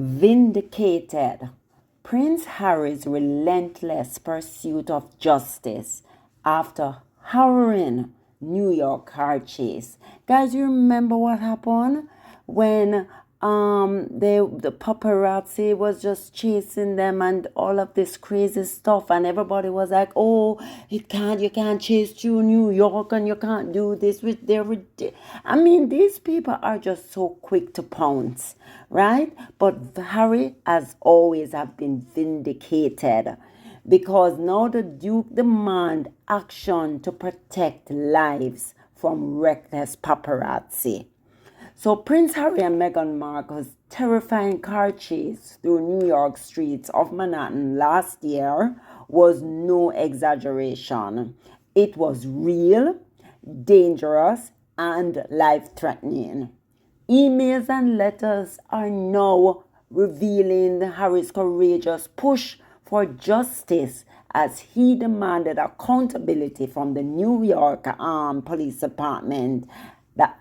Vindicated. Prince Harry's relentless pursuit of justice after harrowing New York car chase. Guys, you remember what happened when the paparazzi was just chasing them and all of this crazy stuff, and everybody was like, oh, you can't chase through New York, and you can't do this with their I mean, these people are just so quick to pounce, right? But Harry has always have been vindicated, because now the Duke demand action to protect lives from reckless paparazzi. So Prince Harry and Meghan Markle's terrifying car chase through New York streets of Manhattan last year was no exaggeration. It was real, dangerous, and life-threatening. Emails and letters are now revealing Harry's courageous push for justice as he demanded accountability from the New York Police Department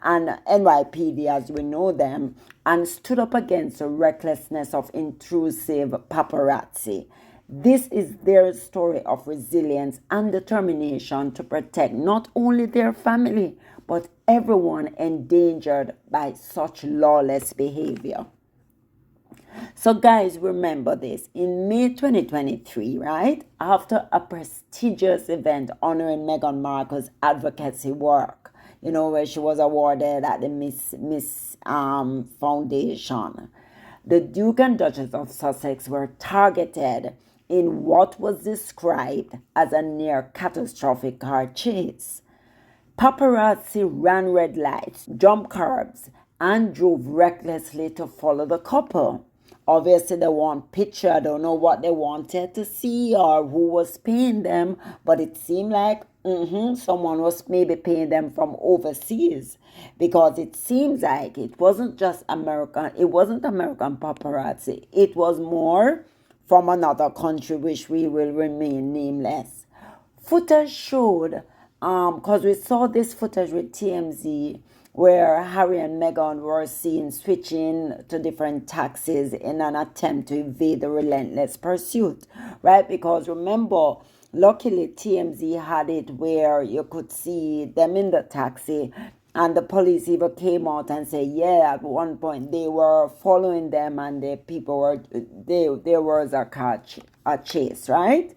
and NYPD as we know them, and stood up against the recklessness of intrusive paparazzi. This is their story of resilience and determination to protect not only their family, but everyone endangered by such lawless behavior. So guys, remember this. In May 2023, right, after a prestigious event honoring Meghan Markle's advocacy work, where she was awarded at the Miss Foundation, the Duke and Duchess of Sussex were targeted in what was described as a near-catastrophic car chase. Paparazzi ran red lights, jumped curbs, and drove recklessly to follow the couple. Obviously, they want picture. I don't know what they wanted to see or who was paying them, but it seemed like someone was maybe paying them from overseas, because it seems like it wasn't just American. It wasn't American paparazzi. It was more from another country, which we will remain nameless. Footage showed, because we saw this footage with TMZ, where Harry and Meghan were seen switching to different taxis in an attempt to evade the relentless pursuit, right? Because remember, luckily TMZ had it where you could see them in the taxi, and the police even came out and said, yeah, at one point they were following them, and the people were, there was a chase, right?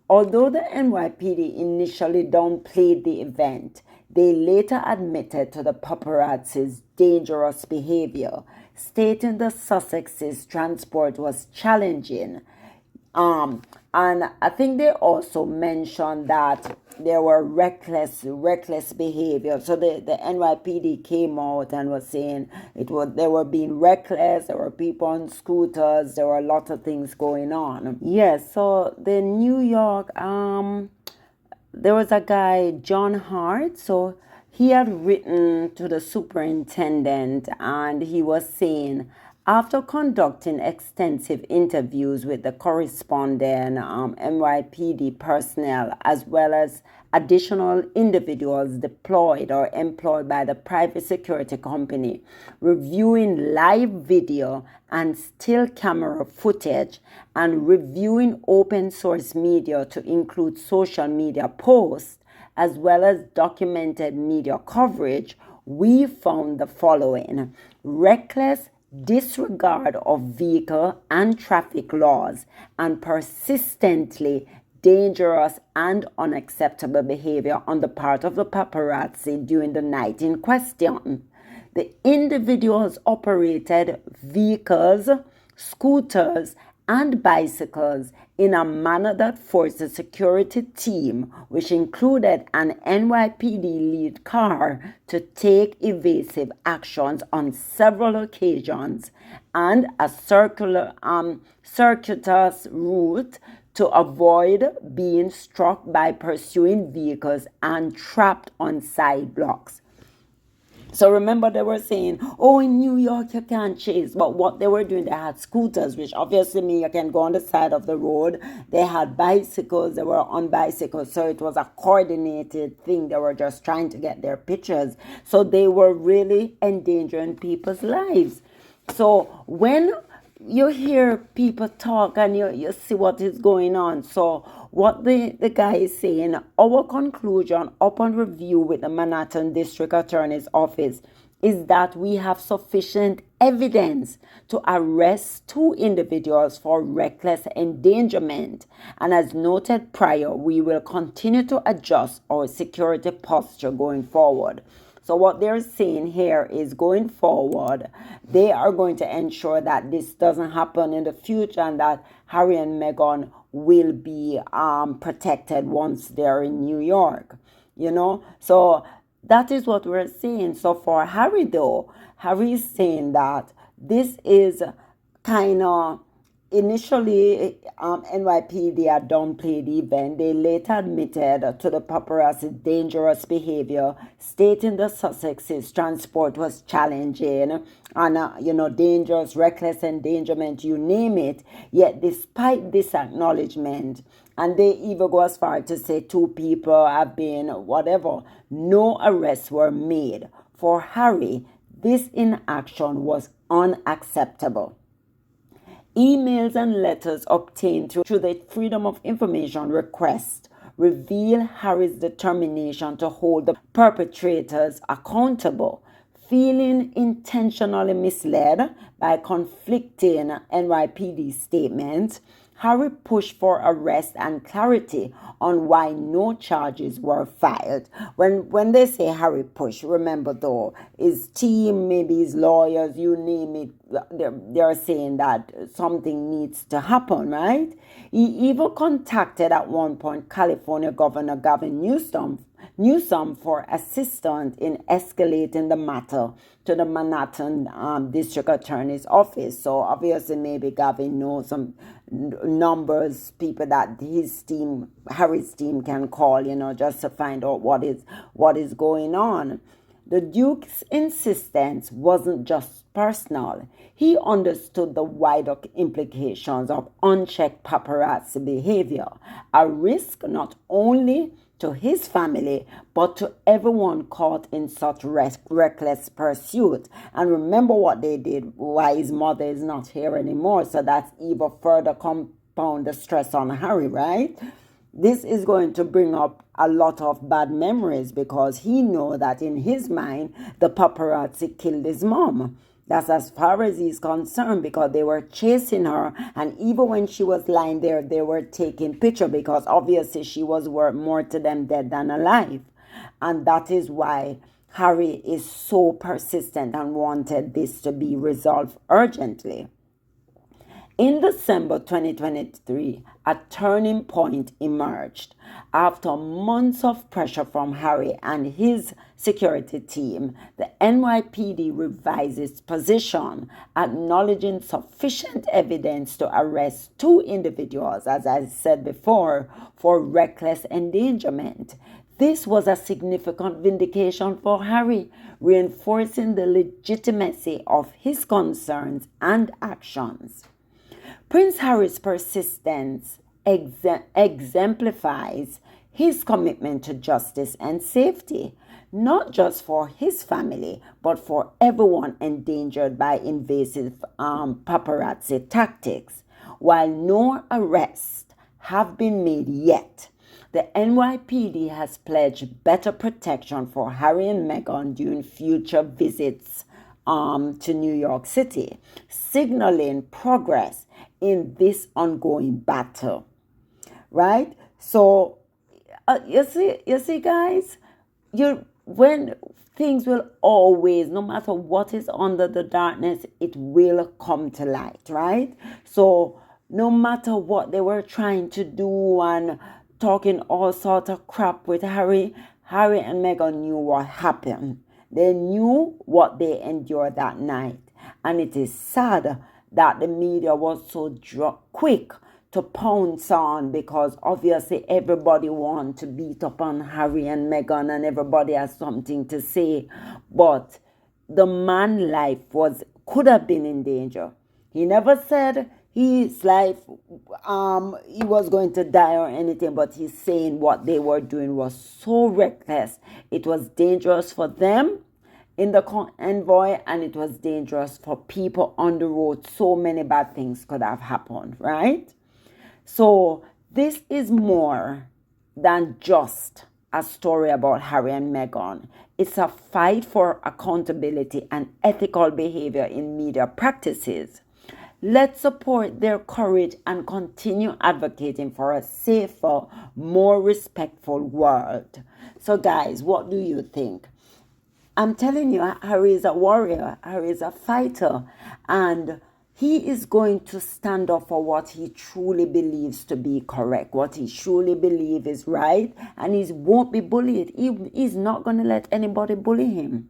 Although the NYPD initially downplayed the event, they later admitted to the paparazzi's dangerous behavior, stating the Sussex's transport was challenging. And I think they also mentioned that there were reckless behavior. So the NYPD came out and was saying they were being reckless. There were people on scooters. There were a lot of things going on. Yes. So the New York there was a guy, John Hart. So he had written to the superintendent, and he was saying, after conducting extensive interviews with the corresponding NYPD personnel, as well as additional individuals deployed or employed by the private security company, reviewing live video and still camera footage, and reviewing open source media to include social media posts, as well as documented media coverage, we found the following: reckless disregard of vehicle and traffic laws, and persistently dangerous and unacceptable behavior on the part of the paparazzi during the night in question. The individuals operated vehicles, scooters, and bicycles in a manner that forced the security team, which included an NYPD lead car, to take evasive actions on several occasions, and a circuitous route to avoid being struck by pursuing vehicles and trapped on side blocks. So remember, they were saying, oh, in New York you can't chase. But what they were doing, they had scooters, which obviously mean you can go on the side of the road. They had bicycles, they were on bicycles. So it was a coordinated thing. They were just trying to get their pictures. So they were really endangering people's lives. So when you hear people talk and you see what is going on. So what the guy is saying, our conclusion upon review with the Manhattan District Attorney's Office is that we have sufficient evidence to arrest two individuals for reckless endangerment. And as noted prior, we will continue to adjust our security posture going forward. So what they're saying here is going forward, they are going to ensure that this doesn't happen in the future and that Harry and Meghan will be protected once they're in New York, So that is what we're saying. So for Harry, though, Harry is saying that this is kind of initially, NYPD had downplayed the event. They later admitted to the paparazzi dangerous behavior, stating the Sussex's transport was challenging and, dangerous, reckless endangerment, you name it. Yet, despite this acknowledgement, and they even go as far to say two people have been whatever, no arrests were made. For Harry, this inaction was unacceptable. Emails and letters obtained through the Freedom of Information request reveal Harry's determination to hold the perpetrators accountable. Feeling intentionally misled by conflicting NYPD statements, Harry pushed for arrest and clarity on why no charges were filed. When they say Harry pushed, remember though, his team, maybe his lawyers, you name it, they're saying that something needs to happen, right? He even contacted at one point California Governor Gavin Newsom for assistance in escalating the matter to the Manhattan District Attorney's Office. So obviously maybe Gavin knows some numbers, people that Harry's team can call, just to find out what is going on. The Duke's insistence wasn't just personal. He understood the wider implications of unchecked paparazzi behavior, a risk not only to his family, but to everyone caught in such reckless pursuit. And remember what they did, why his mother is not here anymore. So that's even further compound the stress on Harry, right? This is going to bring up a lot of bad memories because he knows that in his mind, the paparazzi killed his mom. That's as far as he's concerned because they were chasing her. And even when she was lying there, they were taking picture because obviously she was worth more to them dead than alive. And that is why Harry is so persistent and wanted this to be resolved urgently. In December 2023, a turning point emerged. After months of pressure from Harry and his security team, the NYPD revised its position, acknowledging sufficient evidence to arrest two individuals, as I said before, for reckless endangerment. This was a significant vindication for Harry, reinforcing the legitimacy of his concerns and actions. Prince Harry's persistence exemplifies his commitment to justice and safety, not just for his family, but for everyone endangered by invasive paparazzi tactics. While no arrests have been made yet, the NYPD has pledged better protection for Harry and Meghan during future visits to New York City, signaling progress in this ongoing battle, right? So you see, guys, when things will always, no matter what is under the darkness, it will come to light, right? So no matter what they were trying to do and talking all sorts of crap with Harry and Meghan knew what happened. They knew what they endured that night. And it is sad that the media was so quick to pounce on because obviously everybody wants to beat up on Harry and Meghan and everybody has something to say. But the man's life could have been in danger. He never said his life, he was going to die or anything, but he's saying what they were doing was so reckless. It was dangerous for them. in the convoy, and it was dangerous for people on the road. So many bad things could have happened, right? So this is more than just a story about Harry and Meghan. It's a fight for accountability and ethical behavior in media practices. Let's support their courage and continue advocating for a safer, more respectful world. So guys, what do you think? I'm telling you, Harry is a warrior. Harry is a fighter. And he is going to stand up for what he truly believes to be correct, what he truly believes is right. And he won't be bullied. He's not going to let anybody bully him.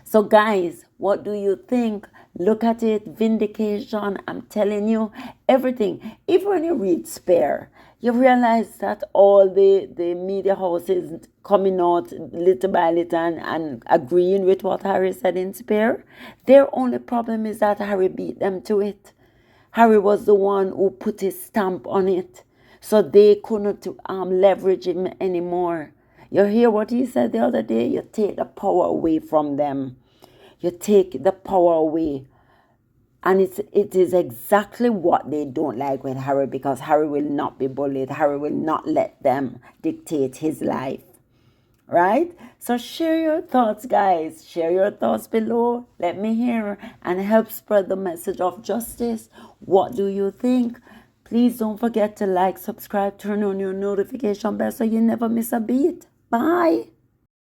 So guys, what do you think? Look at it, Vindication, I'm telling you, everything. Even when you read Spare, you realize that all the media houses coming out little by little and agreeing with what Harry said in Spare. Their only problem is that Harry beat them to it. Harry was the one who put his stamp on it. So they couldn't leverage him anymore. You hear what he said the other day? You take the power away from them. You take the power away. And it is exactly what they don't like with Harry, because Harry will not be bullied. Harry will not let them dictate his life. Right? So share your thoughts, guys. Share your thoughts below. Let me hear and help spread the message of justice. What do you think? Please don't forget to like, subscribe, turn on your notification bell so you never miss a beat. Bye.